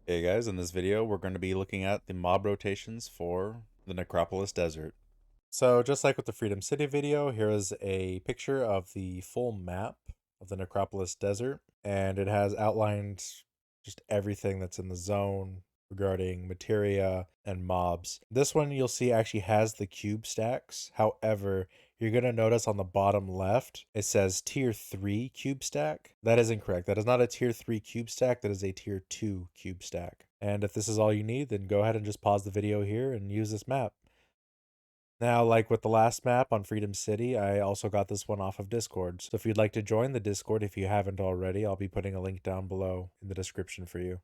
Hey guys, in this video we're going to be looking at the mob rotations for the Necropolis Desert. So just like with the Freedom City video, here is a picture of the full map of the Necropolis Desert, and it has outlined just everything that's in the zone regarding materia and mobs. This one you'll see actually has the cube stacks. However, you're going to notice on the bottom left, it says tier 3 cube stack. That is incorrect. That is not a tier 3 cube stack. That is a tier 2 cube stack. And if this is all you need, then go ahead and just pause the video here and use this map. Now, like with the last map on Freedom City, I also got this one off of Discord. So if you'd like to join the Discord, if you haven't already, I'll be putting a link down below in the description for you.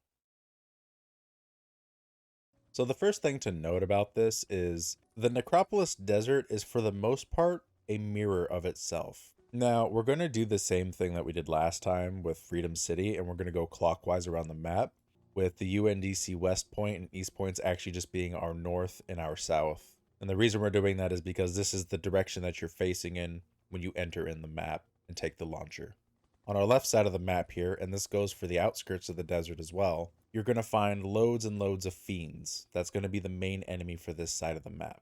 So the first thing to note about this is the Necropolis Desert is for the most part a mirror of itself. Now, we're going to do the same thing that we did last time with Freedom City, and we're going to go clockwise around the map, with the Undc West Point and East Points actually just being our north and our south. And the reason we're doing that is because this is the direction that you're facing in when you enter in the map and take the launcher. On our left side of the map here, and this goes for the outskirts of the desert as well, you're going to find loads and loads of fiends. That's going to be the main enemy for this side of the map.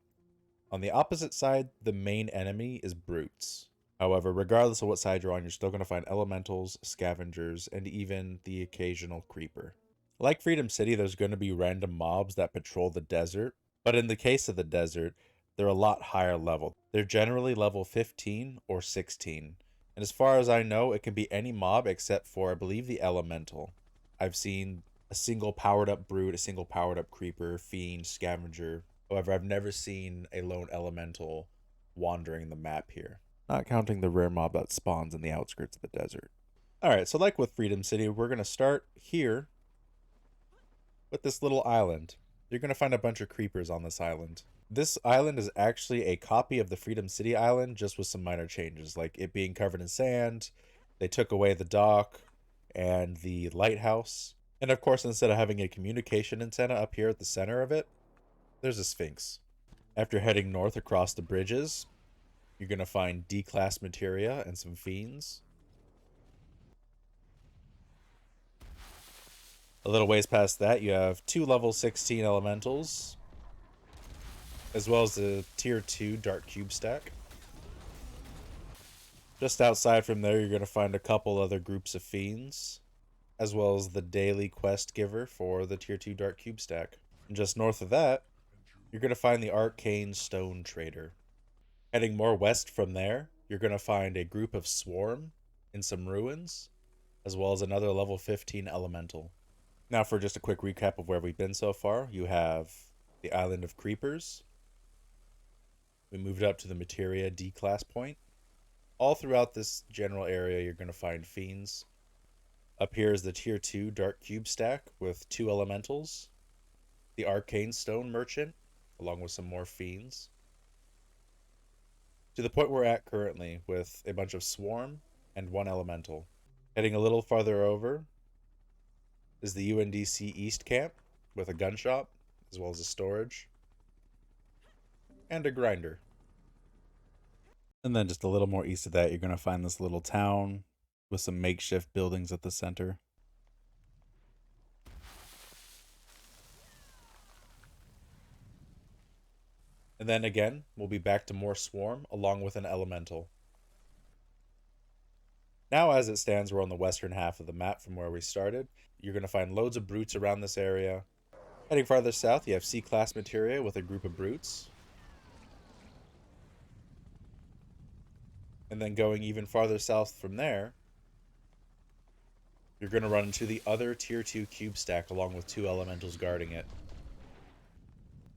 On the opposite side, the main enemy is brutes. However, regardless of what side you're on, you're still going to find elementals, scavengers, and even the occasional creeper. Like Freedom City, there's going to be random mobs that patrol the desert, but in the case of the desert, they're a lot higher level. They're generally level 15 or 16. And as far as I know, it can be any mob except for, I believe, the elemental. I've seen a single powered up brute, a single powered up creeper, fiend, scavenger. However, I've never seen a lone elemental wandering the map here. Not counting the rare mob that spawns in the outskirts of the desert. Alright, so like with Freedom City, we're going to start here with this little island. You're going to find a bunch of creepers on this island. This island is actually a copy of the Freedom City island, just with some minor changes, like it being covered in sand. They took away the dock and the lighthouse. And of course, instead of having a communication antenna up here at the center of it, there's a Sphinx. After heading north across the bridges, you're going to find D-class materia and some fiends. A little ways past that, you have two level 16 elementals, as well as the tier 2 dark cube stack. Just outside from there, you're going to find a couple other groups of fiends, as well as the daily quest giver for the tier 2 dark cube stack. And just north of that, you're going to find the arcane stone trader. Heading more west from there, you're going to find a group of swarm in some ruins, as well as another level 15 elemental. Now for just a quick recap of where we've been so far, you have the Island of Creepers. We moved up to the Materia D-class point. All throughout this general area, you're going to find fiends. Up here is the tier 2 dark cube stack with 2 elementals. The arcane stone merchant, along with some more fiends. To the point we're at currently, with a bunch of swarm and 1 elemental. Heading a little farther over is the Undc East camp with a gun shop, as well as a storage, and a grinder. And then just a little more east of that, you're going to find this little town with some makeshift buildings at the center. And then again, we'll be back to more swarm along with an elemental. Now, as it stands, we're on the western half of the map from where we started. You're going to find loads of brutes around this area. Heading farther south, you have C-class materia with a group of brutes. And then going even farther south from there, you're going to run into the other tier 2 cube stack along with 2 elementals guarding it.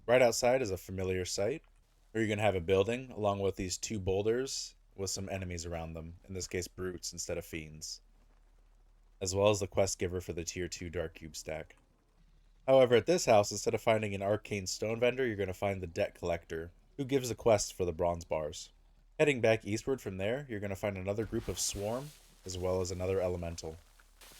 Right outside is a familiar sight, where you're going to have a building along with these 2 boulders with some enemies around them, in this case brutes instead of fiends, as well as the quest giver for the tier 2 dark cube stack. However, at this house, instead of finding an arcane stone vendor, you're going to find the debt collector, who gives the quests for the bronze bars. Heading back eastward from there, you're going to find another group of swarm, as well as another elemental.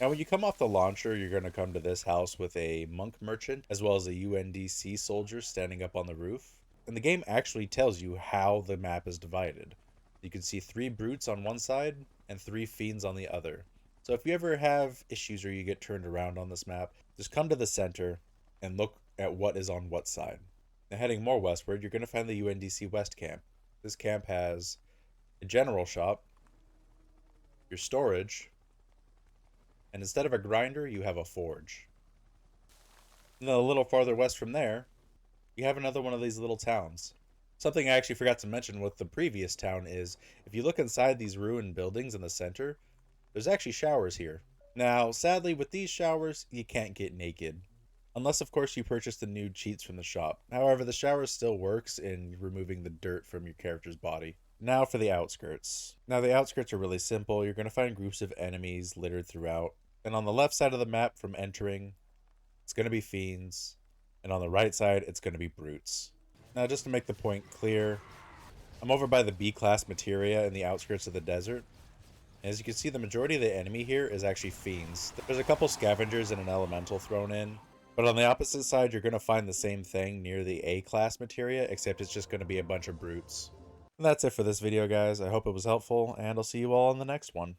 Now when you come off the launcher, you're going to come to this house with a monk merchant, as well as a Undc soldier standing up on the roof. And the game actually tells you how the map is divided. You can see 3 brutes on one side, and 3 fiends on the other. So if you ever have issues or you get turned around on this map, Just come to the center and look at what is on what side. Now, heading more westward, you're going to find the Undc West camp. This camp has a general shop, your storage, and instead of a grinder, you have a forge. And then a little farther west from there, you have another one of these little towns. Something I actually forgot to mention with the previous town is, if you look inside these ruined buildings in the center, there's actually showers here. Now, sadly, with these showers, you can't get naked. Unless, of course, you purchase the nude cheats from the shop. However, the shower still works in removing the dirt from your character's body. Now for the outskirts. Now, the outskirts are really simple. You're going to find groups of enemies littered throughout. And on the left side of the map from entering, it's going to be fiends. And on the right side, it's going to be brutes. Now, just to make the point clear, I'm over by the B-class materia in the outskirts of the desert. As you can see, the majority of the enemy here is actually fiends. There's a couple scavengers and an elemental thrown in. But on the opposite side, you're going to find the same thing near the A-class materia, except it's just going to be a bunch of brutes. And that's it for this video, guys. I hope it was helpful, and I'll see you all in the next one.